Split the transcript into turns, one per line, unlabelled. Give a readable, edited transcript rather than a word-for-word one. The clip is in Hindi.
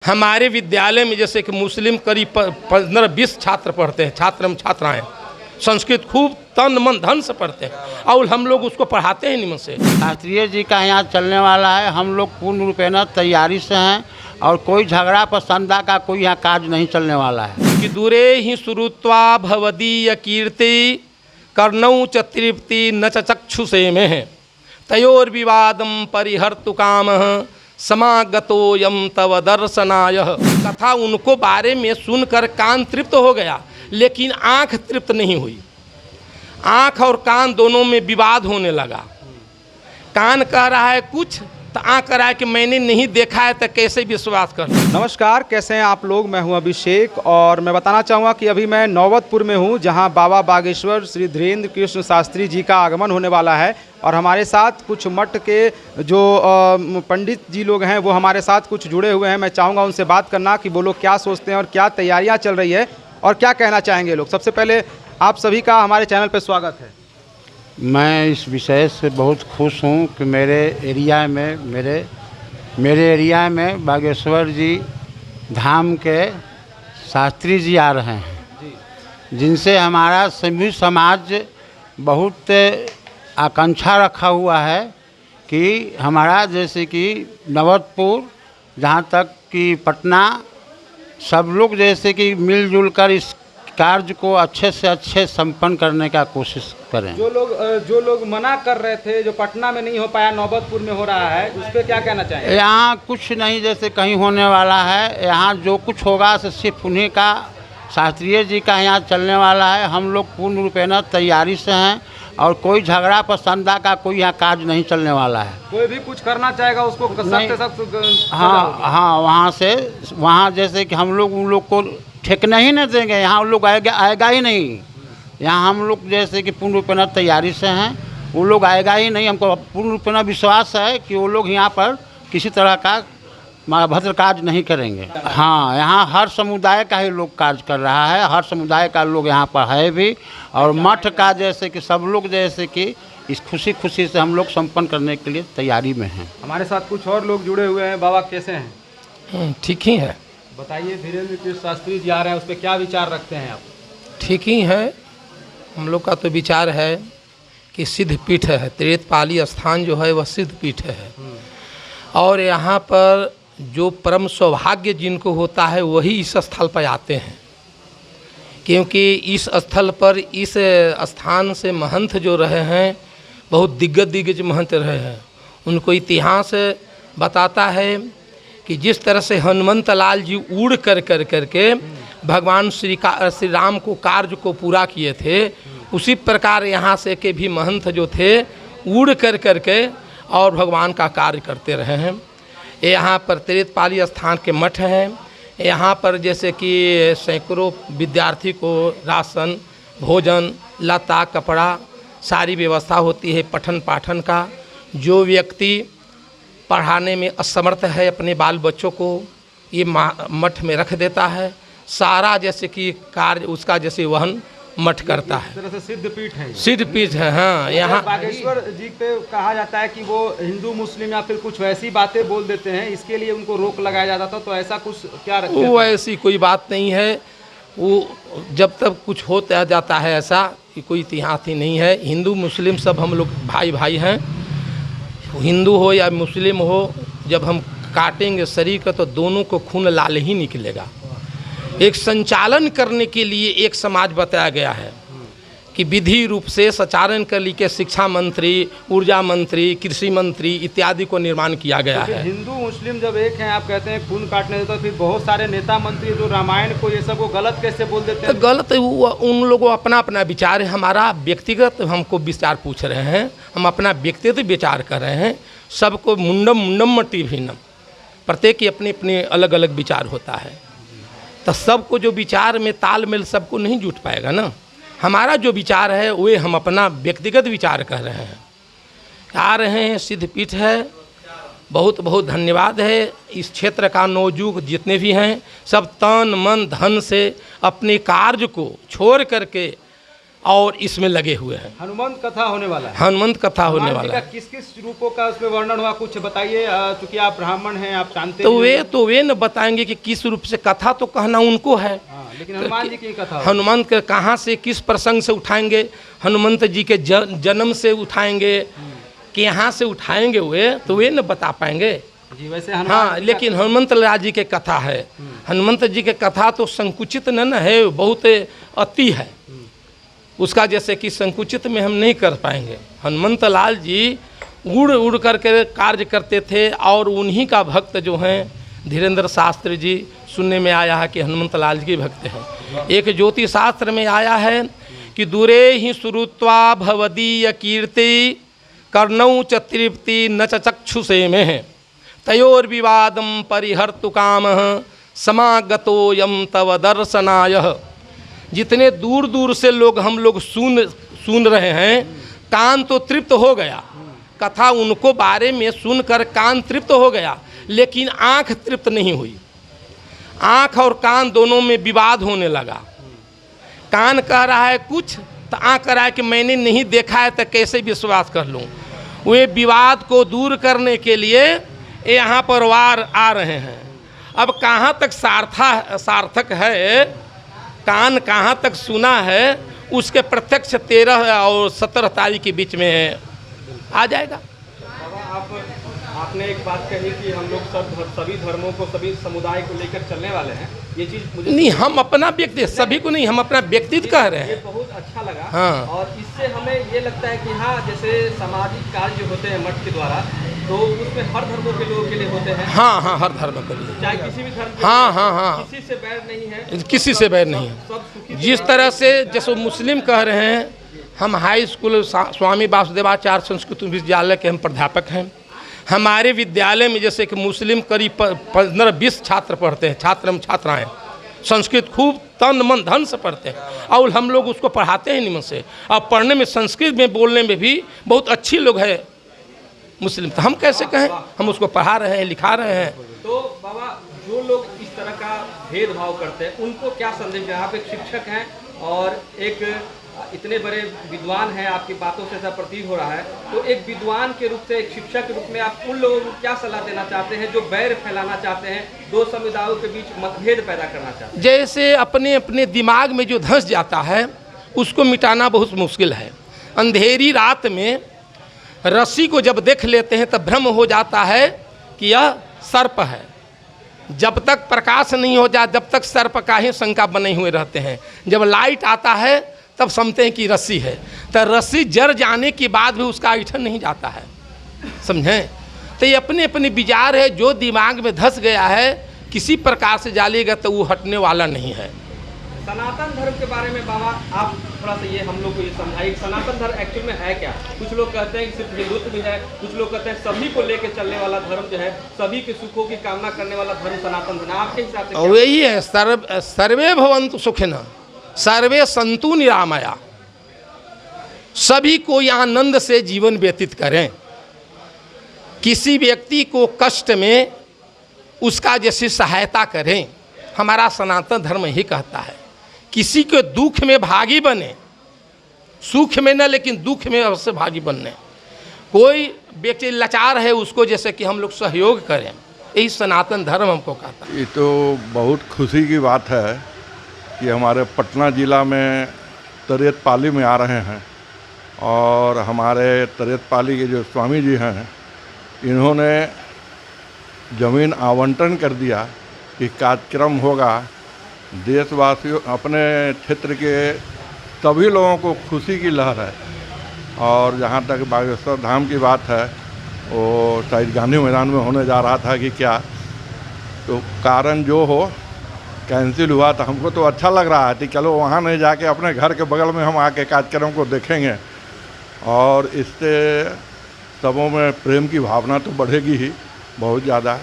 हमारे विद्यालय में जैसे कि मुस्लिम करीब 15-20 छात्र पढ़ते हैं, छात्र एवं छात्राएँ संस्कृत खूब तन मन धन से पढ़ते हैं और हम लोग उसको पढ़ाते हैं निमन से।
शास्त्रीय जी का यहाँ चलने वाला है, हम लोग पूर्ण रूपेण तैयारी से हैं और कोई झगड़ा पसंदा का कोई यहाँ कार्य नहीं चलने वाला है।
कि दूरे ही सुरुत्वा भवदीय कीर्ति कर्णौ च तृप्ति न च चक्षुषे में तयोर विवादम परिहर्तु कामः समागतोयम तव दर्शनाय। कथा उनको बारे में सुनकर कान तृप्त हो गया, लेकिन आँख तृप्त नहीं हुई। आँख और कान दोनों में विवाद होने लगा। कान कह रहा है कुछ तो आँख कह रहा है कि मैंने नहीं देखा है, तो कैसे विश्वास कर।
नमस्कार, कैसे हैं आप लोग। मैं हूं अभिषेक और मैं बताना चाहूँगा कि अभी मैं नौबतपुर में हूं, जहां बाबा बागेश्वर श्री धीरेन्द्र कृष्ण शास्त्री जी का आगमन होने वाला है। और हमारे साथ कुछ मठ के जो पंडित जी लोग हैं वो हमारे साथ कुछ जुड़े हुए हैं। मैं चाहूँगा उनसे बात करना कि वो लोग क्या सोचते हैं और क्या तैयारियाँ चल रही है और क्या कहना चाहेंगे लोग। सबसे पहले आप सभी का हमारे चैनल पर स्वागत है।
मैं इस विषय से बहुत खुश हूँ कि मेरे एरिया में बागेश्वर जी धाम के शास्त्री जी आ रहे हैं, जिनसे हमारा सभी समाज बहुत आकांक्षा रखा हुआ है कि हमारा जैसे कि नवतपुर जहाँ तक कि पटना सब लोग जैसे कि मिलजुल कर इस कार्य को अच्छे से अच्छे संपन्न करने का कोशिश करें।
जो लोग मना कर रहे थे, जो पटना में नहीं हो पाया नौबतपुर में हो रहा है, उस पर क्या कहना चाहेंगे।
यहाँ कुछ नहीं जैसे कहीं होने वाला है, यहाँ जो कुछ होगा सिर्फ उन्हीं का शास्त्रीय जी का यहाँ चलने वाला है। हम लोग पूर्ण रूपेण तैयारी से हैं और कोई झगड़ा पसंदा का कोई यहाँ कार्य नहीं चलने वाला है।
कोई भी कुछ करना चाहेगा उसको सख्त
वहाँ जैसे कि हम लोग उन लोग को ठेकना ही नहीं देंगे। यहाँ लोग आएगा ही नहीं। यहाँ हम लोग जैसे कि पूर्ण रूपेण तैयारी से हैं, वो लोग आएगा ही नहीं। हमको पूर्ण रूपेण विश्वास है कि वो लोग यहाँ पर किसी तरह का भद्र कार्य नहीं करेंगे। हाँ, यहाँ हर समुदाय का ही लोग कार्य कर रहा है, हर समुदाय का लोग यहाँ पर है भी। और मठ का जैसे कि सब लोग जैसे कि इस खुशी से हम लोग संपन्न करने के लिए तैयारी में हैं।
हमारे साथ कुछ और लोग जुड़े हुए हैं। बाबा कैसे हैं।
ठीक ही है।
बताइए, धीरेन्द्र कृष्ण शास्त्री जी आ रहे हैं, उस पर क्या विचार रखते हैं आप।
ठीक ही है। हम लोग का तो विचार है कि सिद्ध पीठ है, त्रेतपाली स्थान जो है वह सिद्ध पीठ है। और यहाँ पर जो परम सौभाग्य जिनको होता है वही इस स्थल पर आते हैं, क्योंकि इस स्थल पर इस स्थान से महंत जो रहे हैं बहुत दिग्गज महंत रहे हैं। उनको इतिहास बताता है कि जिस तरह से हनुमंत लाल जी उड़ करके भगवान श्री राम को कार्य को पूरा किए थे, उसी प्रकार यहाँ से के भी महंत जो थे उड़ करके और भगवान का कार्य करते रहे हैं। यहाँ पर त्रेतपाली स्थान के मठ हैं। यहाँ पर जैसे कि सैकड़ों विद्यार्थी को राशन, भोजन, लता, कपड़ा सारी व्यवस्था होती है पठन पाठन का। जो व्यक्ति पढ़ाने में असमर्थ है अपने बाल बच्चों को ये मठ में रख देता है। सारा जैसे कि कार्य उसका जैसे वहन मठ करता है।
इस तरह से सिद्ध पीठ है।
सिद्ध पीठ है। हाँ, यहाँ
बागेश्वर जी पे कहा जाता है कि वो हिंदू मुस्लिम या फिर कुछ वैसी बातें बोल देते हैं, इसके लिए उनको रोक लगाया जाता था। तो ऐसा कुछ क्या रखते हैं।
वो ऐसी कोई बात नहीं है। वो जब तक कुछ होता जाता है ऐसा कि कोई इतिहास ही नहीं है। हिंदू मुस्लिम सब हम लोग भाई हैं। हिंदू हो या मुस्लिम हो, जब हम काटेंगे शरीर का तो दोनों को खून लाल ही निकलेगा। एक संचालन करने के लिए एक समाज बताया गया है कि विधि रूप से संचालन कर लिए शिक्षा मंत्री, ऊर्जा मंत्री, कृषि मंत्री इत्यादि को निर्माण किया गया है।
हिंदू मुस्लिम जब एक हैं, आप कहते हैं खून काटने देते, तो फिर बहुत सारे नेता मंत्री जो रामायण को ये सब को गलत कैसे बोल देते हैं।
तो गलत उन लोगों अपना विचार है। हमारा व्यक्तिगत हमको विचार पूछ रहे हैं, हम अपना व्यक्तिगत विचार कर रहे हैं। सबको मुंडम मट्टी भिन्नम, प्रत्येक की अपने अपने अलग अलग विचार होता है। तो सबको जो विचार में तालमेल सबको नहीं जुट पाएगा ना। हमारा जो विचार है वे हम अपना व्यक्तिगत विचार कर रहे हैं। आ रहे हैं, सिद्ध पीठ है। बहुत बहुत धन्यवाद है। इस क्षेत्र का नौजुग जितने भी हैं सब तन मन धन से अपने कार्य को छोड़ करके और इसमें लगे हुए हैं।
हनुमंत कथा होने वाला है।
हनुमंत कथा होने
हनुमान जी
वाला
का
है।
किस किस रूपों का उसमें वर्णन हुआ, कुछ बताइए, चूंकि आप ब्राह्मण हैं, आप जानते
तो वे न बताएंगे कि किस रूप से, कथा तो कहना उनको है।
हाँ, लेकिन हनुमान जी की कथा होगी।
हनुमंत के कहाँ से, किस प्रसंग से उठाएंगे, हनुमंत जी के जन्म से उठाएंगे कि यहाँ से उठाएंगे वे, तो वे न बता पाएंगे
जी। वैसे हनुमान
हाँ, लेकिन हनुमंत लाल जी के कथा है। हनुमंत जी के कथा तो संकुचित न है, बहुत अति है उसका, जैसे कि संकुचित में हम नहीं कर पाएंगे। हनुमंत लाल जी उड़ उड़ करके कार्य करते थे, और उन्हीं का भक्त जो हैं धीरेन्द्र शास्त्री जी, सुनने में आया है कि हनुमंत लाल जी के भक्त हैं। एक ज्योतिष शास्त्र में आया है कि दूरे ही श्रुत्वा भवदीय कीर्ति कर्णौ च तृप्ति न च चक्षुषे में तयोर्विवादम परिहर्तु कामः समागतोयम तव दर्शनाय। जितने दूर दूर से लोग हम लोग सुन रहे हैं, कान तो तृप्त हो गया, कथा उनको बारे में सुनकर कान तृप्त हो गया, लेकिन आँख तृप्त नहीं हुई। आँख और कान दोनों में विवाद होने लगा। कान कह रहा है कुछ, तो आँख कह रहा है कि मैंने नहीं देखा है, तो कैसे विश्वास कर लूँ। वे विवाद को दूर करने के लिए यहाँ पर वार आ रहे हैं। अब कहाँ तक सार्थक है, कान कहाँ तक सुना है, उसके प्रत्यक्ष 13 और 17 तारीख के बीच में आ जाएगा।
आपने एक बात कही कि हम लोग सभी धर्मों को, सभी समुदाय को लेकर चलने वाले हैं। ये चीज़ मुझे
नहीं, हम अपना व्यक्ति, सभी को नहीं, हम अपना व्यक्तित्व कह रहे हैं।
ये बहुत अच्छा लगा।
हाँ।
और इससे हमें ये लगता है कि हाँ, जैसे सामाजिक कार्य जो होते हैं मठ के द्वारा, तो उसमें हर धर्मों के लोगों के लिए होते हैं।
हाँ हाँ, हर धर्म के लिए,
चाहे किसी भी धर्म के,
हाँ हाँ हाँ,
किसी से बैर नहीं है,
किसी से बैर नहीं है।
सब सुखी।
जिस तरह से जैसे मुस्लिम कह रहे हैं, हम हाई स्कूल स्वामी वासुदेवाचार्य संस्कृत विद्यालय के हम प्राध्यापक हैं। हमारे विद्यालय में जैसे कि मुस्लिम करीब 15-20 छात्र पढ़ते हैं, छात्राएँ संस्कृत खूब तन मन धन से पढ़ते हैं, और हम लोग उसको पढ़ाते हैं निमन से। और पढ़ने में, संस्कृत में बोलने में भी बहुत अच्छी लोग हैं मुस्लिम, तो हम कैसे कहें, हम उसको पढ़ा रहे हैं, लिखा रहे हैं।
तो बाबा, जो लोग इस तरह का भेदभाव करते हैं, उनको क्या संदेश दें? आप एक शिक्षक हैं और एक इतने बड़े विद्वान हैं, आपकी बातों से ऐसा प्रतीत हो रहा है, तो एक विद्वान के रूप से, एक शिक्षक के रूप में आप उन लोगों को क्या सलाह देना चाहते हैं जो बैर फैलाना चाहते हैं, दो समुदायों के बीच मतभेद पैदा करना चाहते हैं?
जैसे अपने अपने दिमाग में जो धंस जाता है, उसको मिटाना बहुत मुश्किल है। अंधेरी रात में रस्सी को जब देख लेते हैं तब भ्रम हो जाता है कि यह सर्प है। जब तक प्रकाश नहीं हो जाए, जब तक सर्प का ही शंका बने हुए रहते हैं। जब लाइट आता है तब समझते हैं कि रस्सी है, तो रस्सी जर जाने के बाद भी उसका ऐठन नहीं जाता है, समझें। तो ये अपने अपने विचार है, जो दिमाग में धंस गया है, किसी प्रकार से जालेगा तो वो हटने वाला नहीं है।
सनातन धर्म के बारे में बाबा आप थोड़ा सा ये हम लोग को ये समझाइए, सनातन धर्म एक्चुअल में है क्या? कुछ लोग कहते हैं कि सिर्फ हिंदुत्व भी है, कुछ लोग कहते हैं सभी को लेकर चलने वाला धर्म जो है, सभी के सुखों की कामना करने वाला धर्म सनातन धर्म। आपके हिसाब से
और यही है, सर्वे भवन्तु सुखिनः सर्वे सन्तु निरामया। सभी को आनंद से जीवन व्यतीत करें। किसी व्यक्ति को कष्ट में उसका जैसी सहायता करें, हमारा सनातन धर्म ही कहता है। किसी के दुख में भागी बने, सुख में न, लेकिन दुख में अवश्य भागी बनने। कोई व्यक्ति लाचार है, उसको जैसे कि हम लोग सहयोग करें, यही सनातन धर्म हमको कहता है।
ये तो बहुत खुशी की बात है कि हमारे पटना ज़िला में तरेतपाली में आ रहे हैं, और हमारे तरेतपाली के जो स्वामी जी हैं, इन्होंने ज़मीन आवंटन कर दिया कि कार्यक्रम होगा। देशवासियों, अपने क्षेत्र के सभी लोगों को खुशी की लहर है। और जहाँ तक बागेश्वर धाम की बात है, वो शायद गांधी मैदान में होने जा रहा था कि क्या, तो कारण जो हो कैंसिल हुआ। तो हमको तो अच्छा लग रहा है कि चलो वहाँ नहीं जाके अपने घर के बगल में हम आके कार्यक्रम को देखेंगे, और इससे सबों में प्रेम की भावना तो बढ़ेगी ही बहुत ज़्यादा।